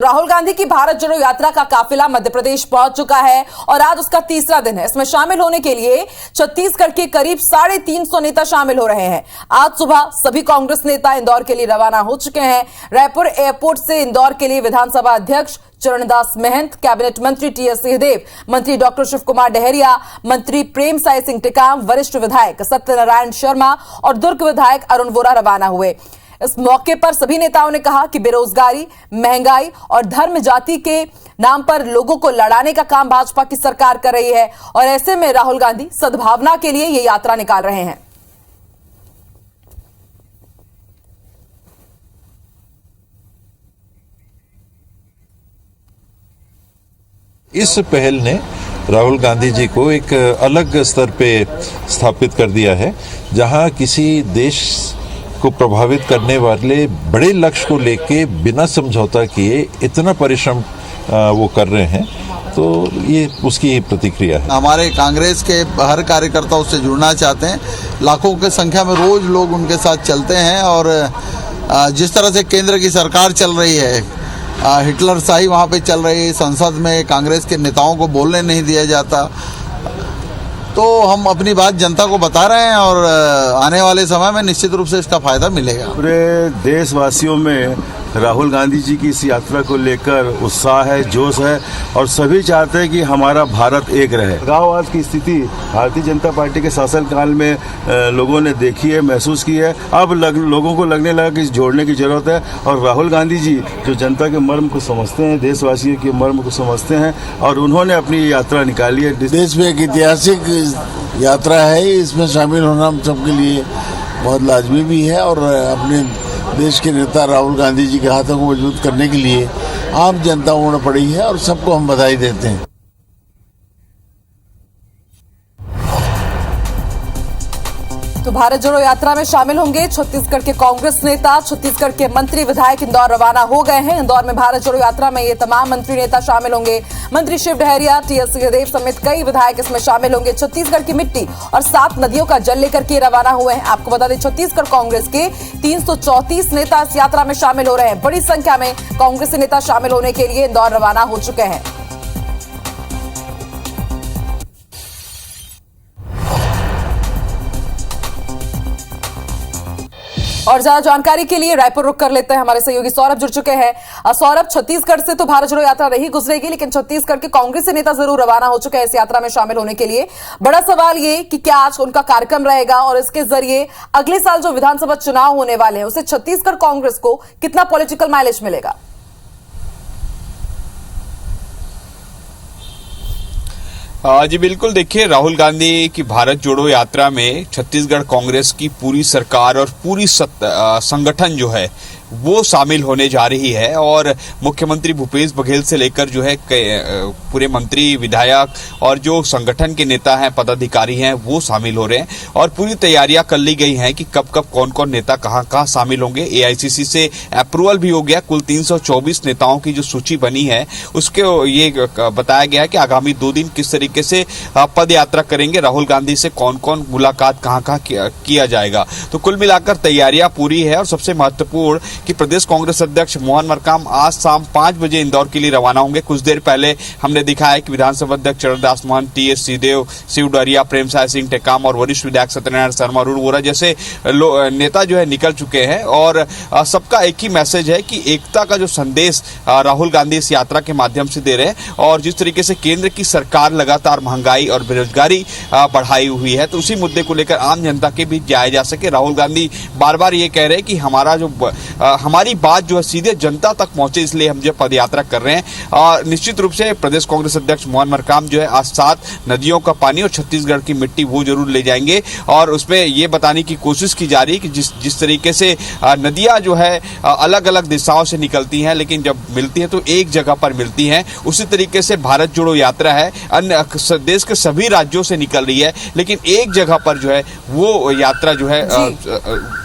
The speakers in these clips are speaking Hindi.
राहुल गांधी की भारत जोड़ो यात्रा का काफिला मध्य प्रदेश पहुंच चुका है और आज उसका तीसरा दिन है। इसमें शामिल होने के लिए छत्तीसगढ़ के करीब 350 नेता शामिल हो रहे हैं। आज सुबह सभी कांग्रेस नेता इंदौर के लिए रवाना हो चुके हैं। रायपुर एयरपोर्ट से इंदौर के लिए विधानसभा अध्यक्ष चरणदास महंत, कैबिनेट मंत्री टीएस सिंहदेव, मंत्री डॉक्टर शिव कुमार डहरिया, मंत्री प्रेमसाय सिंह टेकाम, वरिष्ठ विधायक सत्यनारायण शर्मा और दुर्ग विधायक अरुण वोरा रवाना हुए। इस मौके पर सभी नेताओं ने कहा कि बेरोजगारी, महंगाई और धर्म जाति के नाम पर लोगों को लड़ाने का काम भाजपा की सरकार कर रही है और ऐसे में राहुल गांधी सद्भावना के लिए ये यात्रा निकाल रहे हैं। इस पहल ने राहुल गांधी जी को एक अलग स्तर पे स्थापित कर दिया है, जहां किसी देश को प्रभावित करने वाले बड़े लक्ष्य को लेके बिना समझौता किए इतना परिश्रम वो कर रहे हैं, तो ये उसकी ही प्रतिक्रिया है। हमारे कांग्रेस के हर कार्यकर्ता उससे जुड़ना चाहते हैं। लाखों की संख्या में रोज लोग उनके साथ चलते हैं और जिस तरह से केंद्र की सरकार चल रही है, हिटलर शाही वहाँ पे चल रही है, संसद में कांग्रेस के नेताओं को बोलने नहीं दिया जाता, तो हम अपनी बात जनता को बता रहे हैं और आने वाले समय में निश्चित रूप से इसका फायदा मिलेगा। पूरे देशवासियों में राहुल गांधी जी की इस यात्रा को लेकर उत्साह है, जोश है और सभी चाहते हैं कि हमारा भारत एक रहे। गांववाद की स्थिति भारतीय जनता पार्टी के शासनकाल में लोगों ने देखी है, महसूस की है। अब लोगों को लगने लगा कि जोड़ने की जरूरत है और राहुल गांधी जी जो जनता के मर्म को समझते हैं, देशवासियों के मर्म को समझते हैं और उन्होंने अपनी यात्रा निकाली है। देश में एक ऐतिहासिक यात्रा है, इसमें शामिल होना हम सबके लिए बहुत लाजमी भी है और अपने देश के नेता राहुल गांधी जी के हाथों को मजबूत करने के लिए आम जनता उमड़ पड़ी है और सबको हम बधाई देते हैं। तो भारत जोड़ो यात्रा में शामिल होंगे छत्तीसगढ़ के कांग्रेस नेता, छत्तीसगढ़ के मंत्री विधायक इंदौर रवाना हो गए हैं। इंदौर में भारत जोड़ो यात्रा में ये तमाम मंत्री नेता शामिल होंगे। मंत्री शिव डहरिया, टीएस सिंहदेव समेत कई विधायक इसमें शामिल होंगे। छत्तीसगढ़ की मिट्टी और 7 नदियों का जल लेकर के रवाना हुए हैं। आपको बता दें, छत्तीसगढ़ कांग्रेस के 334 नेता इस यात्रा में शामिल हो रहे हैं। बड़ी संख्या में कांग्रेस नेता शामिल होने के लिए इंदौर रवाना हो चुके हैं। और ज्यादा जानकारी के लिए रायपुर रुक कर लेते हैं। हमारे सहयोगी सौरभ जुड़ चुके हैं। सौरभ, छत्तीसगढ़ से तो भारत जोड़ो यात्रा नहीं गुजरेगी, लेकिन छत्तीसगढ़ के कांग्रेस के नेता जरूर रवाना हो चुके हैं इस यात्रा में शामिल होने के लिए। बड़ा सवाल ये कि क्या आज उनका कार्यक्रम रहेगा और इसके जरिए अगले साल जो विधानसभा चुनाव होने वाले हैं उसे छत्तीसगढ़ कांग्रेस को कितना पॉलिटिकल माइलेज मिलेगा? जी बिल्कुल, देखिए, राहुल गांधी की भारत जोड़ो यात्रा में छत्तीसगढ़ कांग्रेस की पूरी सरकार और पूरी संगठन जो है वो शामिल होने जा रही है और मुख्यमंत्री भूपेश बघेल से लेकर जो है पूरे मंत्री, विधायक और जो संगठन के नेता हैं, पदाधिकारी हैं, वो शामिल हो रहे हैं और पूरी तैयारियां कर ली गई हैं कि कब कब कौन कौन नेता कहां शामिल होंगे। एआईसीसी से अप्रूवल भी हो गया। कुल 324 नेताओं की जो सूची बनी है उसके ये बताया गया है कि आगामी 2 दिन किस तरीके से पद यात्रा करेंगे, राहुल गांधी से कौन कौन मुलाकात कहां किया जाएगा। तो कुल मिलाकर तैयारियां पूरी है और सबसे महत्वपूर्ण कि प्रदेश कांग्रेस अध्यक्ष मोहन मरकाम आज शाम 5 बजे इंदौर के लिए रवाना होंगे। कुछ देर पहले हमने दिखाया है कि विधानसभा अध्यक्ष चरणदास महंत, टीएस सिंहदेव, शिव डहरिया, प्रेमसाय सिंह टेकाम और वरिष्ठ विधायक सत्यनारायण शर्मा, अरुण वोरा जैसे नेता जो है निकल चुके हैं और सबका एक ही मैसेज है कि एकता का जो संदेश राहुल गांधी इस यात्रा के माध्यम से दे रहे हैं और जिस तरीके से केंद्र की सरकार लगातार महंगाई और बेरोजगारी बढ़ाई हुई है, तो उसी मुद्दे को लेकर आम जनता के बीच जाया जा सके। राहुल गांधी बार बार ये कह रहे हैं कि हमारी बात जो है सीधे जनता तक पहुंचे, इसलिए हम जो पद यात्रा कर रहे हैं। और निश्चित रूप से प्रदेश कांग्रेस अध्यक्ष मोहन मरकाम जो है आज 7 नदियों का पानी और छत्तीसगढ़ की मिट्टी वो जरूर ले जाएंगे और उसमें ये बताने की कोशिश की जा रही है कि जिस तरीके से नदियां जो है अलग अलग दिशाओं से निकलती हैं, लेकिन जब मिलती हैं तो एक जगह पर मिलती हैं। उसी तरीके से भारत जोड़ो यात्रा है, अन्य देश के सभी राज्यों से निकल रही है, लेकिन एक जगह पर जो है वो यात्रा जो है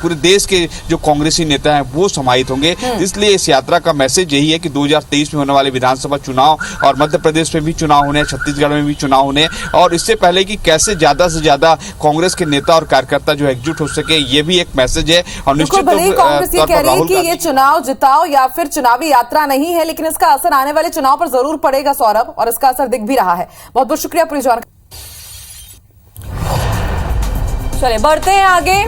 पूरे देश के जो कांग्रेसी नेता हैं वो समाहित होंगे। इसलिए इस यात्रा का मैसेज यही है कि 2023 में होने वाले विधानसभा चुनाव और मध्य प्रदेश में भी चुनाव होने, छत्तीसगढ़ में भी चुनाव होने, और इससे पहले कि कैसे ज्यादा से ज्यादा कांग्रेस के नेता और कार्यकर्ता जो एकजुट हो सके, ये भी एक मैसेज है। और निश्चित भले ही कांग्रेस ये कह रही है कि ये चुनाव जिताओ या फिर चुनावी यात्रा नहीं है, लेकिन इसका असर आने वाले चुनाव पर जरूर पड़ेगा सौरभ, और इसका असर दिख भी रहा है। बहुत बहुत शुक्रिया पूरी जानकारी। चलिए बढ़ते हैं आगे।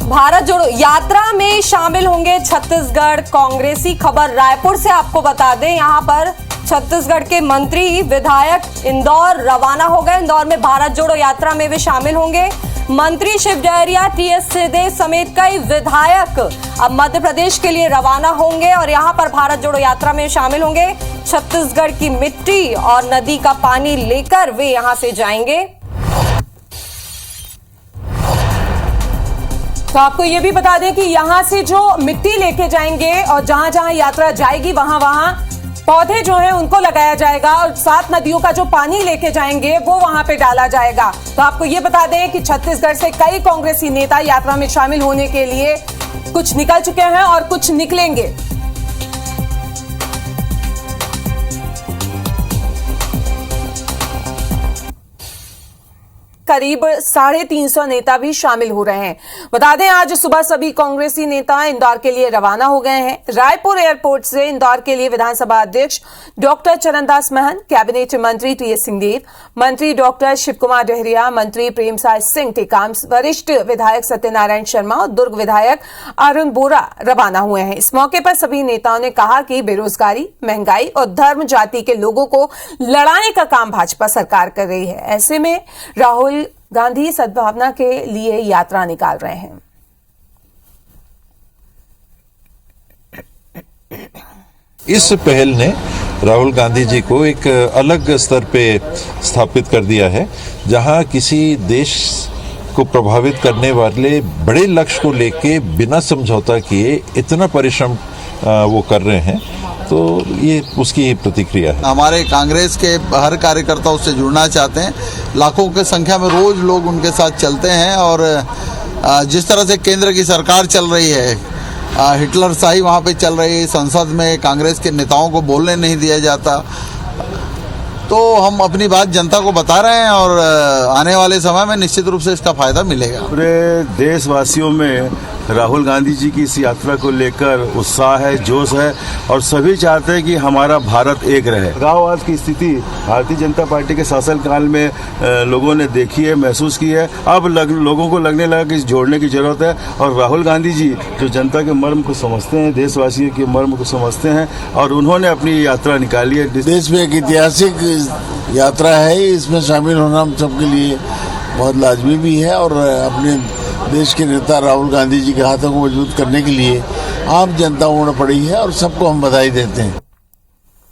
भारत जोड़ो यात्रा में शामिल होंगे छत्तीसगढ़ कांग्रेसी। खबर रायपुर से आपको बता दें, यहां पर छत्तीसगढ़ के मंत्री विधायक इंदौर रवाना हो गए। इंदौर में भारत जोड़ो यात्रा में वे शामिल होंगे। मंत्री शिव डहरिया, टीएस सिंहदेव समेत कई विधायक अब मध्य प्रदेश के लिए रवाना होंगे और यहां पर भारत जोड़ो यात्रा में शामिल होंगे। छत्तीसगढ़ की मिट्टी और नदी का पानी लेकर वे यहां से जाएंगे। तो आपको ये भी बता दें कि यहां से जो मिट्टी लेके जाएंगे और जहां जहां यात्रा जाएगी वहां वहां पौधे जो हैं उनको लगाया जाएगा, और 7 नदियों का जो पानी लेके जाएंगे वो वहां पे डाला जाएगा। तो आपको ये बता दें कि छत्तीसगढ़ से कई कांग्रेसी नेता यात्रा में शामिल होने के लिए कुछ निकल चुके हैं और कुछ निकलेंगे। करीब 350 नेता भी शामिल हो रहे हैं। बता दें आज सुबह सभी कांग्रेसी नेता इंदौर के लिए रवाना हो गए हैं। रायपुर एयरपोर्ट से इंदौर के लिए विधानसभा अध्यक्ष डॉक्टर चरणदास महंत, कैबिनेट मंत्री टीएस सिंहदेव, मंत्री डॉक्टर शिव कुमार डहरिया, मंत्री प्रेमसाय सिंह टेकाम, वरिष्ठ विधायक सत्यनारायण शर्मा और दुर्ग विधायक अरुण बोरा रवाना हुए हैं। इस मौके पर सभी नेताओं ने कहा कि बेरोजगारी, महंगाई और धर्म जाति के लोगों को लड़ाने का काम भाजपा सरकार कर रही है। ऐसे में राहुल गांधी सद्भावना के लिए यात्रा निकाल रहे हैं। इस पहल ने राहुल गांधी जी को एक अलग स्तर पे स्थापित कर दिया है, जहां किसी देश को प्रभावित करने वाले बड़े लक्ष्य को लेके बिना समझौता किए इतना परिश्रम वो कर रहे हैं। तो ये उसकी ही प्रतिक्रिया है। हमारे कांग्रेस के हर कार्यकर्ता उससे जुड़ना चाहते हैं। लाखों की संख्या में रोज लोग उनके साथ चलते हैं, और जिस तरह से केंद्र की सरकार चल रही है, हिटलर शाही वहाँ पे चल रही है, संसद में कांग्रेस के नेताओं को बोलने नहीं दिया जाता। तो हम अपनी बात जनता को बता रहे हैं, और आने वाले समय में निश्चित रूप से इसका फायदा मिलेगा। पूरे देशवासियों में राहुल गांधी जी की इस यात्रा को लेकर उत्साह है, जोश है, और सभी चाहते हैं कि हमारा भारत एक रहे। गाँववाद की स्थिति भारतीय जनता पार्टी के शासनकाल में लोगों ने देखी है, महसूस की है। अब लोगों को लगने लगा कि जोड़ने की जरूरत है, और राहुल गांधी जी जो जनता के मर्म को समझते हैं, देशवासियों के मर्म को समझते हैं, और उन्होंने अपनी यात्रा निकाली है। देश में एक ऐतिहासिक यात्रा है, इसमें शामिल होना हम सबके लिए बहुत लाजमी भी है, और अपने देश के नेता राहुल गांधी जी के हाथों को मजबूत करने के लिए आम जनता उमड़ पड़ी है, और सबको हम बधाई देते हैं।